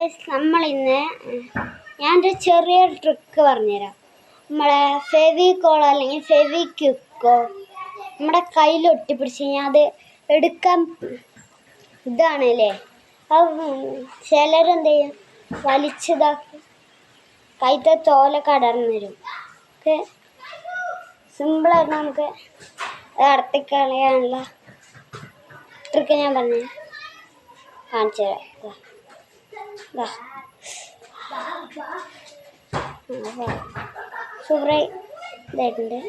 നമ്മളിന്ന് ഞാനൊരു ചെറിയൊരു ട്രിക്ക് പറഞ്ഞുതരാം. നമ്മളെ ഫെവിക്കോളോ അല്ലെങ്കിൽ ഫെവിക്വിക്കോ നമ്മുടെ കയ്യിൽ ഒട്ടിപ്പിടിച്ച് കഴിഞ്ഞാൽ അത് എടുക്കാൻ ഇതാണല്ലേ. അത് ചിലരെന്ത് ചെയ്യും, വലിച്ചിതാക്കി കൈത്തെ തോലൊക്കെ അടർന്നു വരും. ഓക്കെ, സിമ്പിളായിട്ട് നമുക്ക് അത് അടർത്തിക്കളയാനുള്ള ട്രിക്ക് ഞാൻ കാണിച്ചു തരാം. സൂപ്പറായി ഇതായിട്ടുണ്ട്,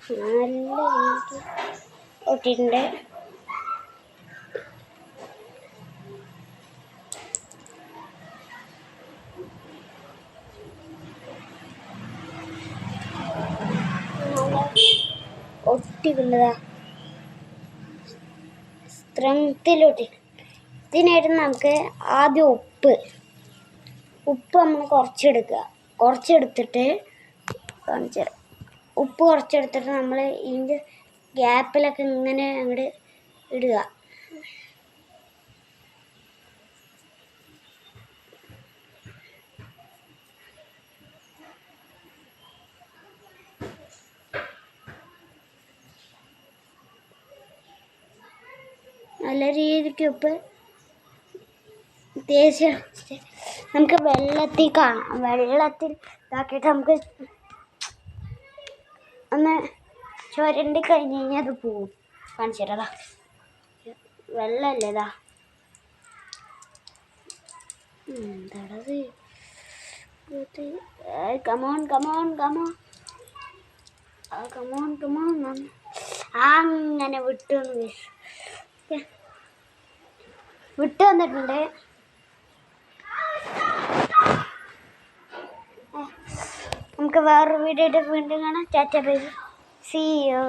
നല്ല ഒട്ടിയിട്ടുണ്ട്. ഒട്ടിക്കുന്നതാ സ്ട്രെങ്ത്തിലൊട്ടി. ഇതിനായിട്ട് നമുക്ക് ആദ്യം ഉപ്പ് നമ്മൾ കുറച്ചെടുത്തിട്ട് ഉപ്പ് കുറച്ചെടുത്തിട്ട് നമ്മൾ ഇതിൻ്റെ ഗ്യാപ്പിലൊക്കെ ഇങ്ങനെ അങ്ങോട്ട് ഇടുക. നല്ല രീതിക്ക് ഉപ്പ് തേച്ച് നമുക്ക് വെള്ളത്തിൽ ഇതാക്കിയിട്ട് നമുക്ക് ഒന്ന് ചുരണ്ടി കഴിഞ്ഞ് കഴിഞ്ഞാൽ അത് പോവും. കാണിച്ചു തരാം. വെള്ളമല്ലേ എന്താണത്? കമോൺ അങ്ങനെ വിട്ടു വന്നിട്ടുണ്ട്. നമുക്ക് വേറൊരു വീഡിയോ വീണ്ടും കാണാം. Tata bye, see U.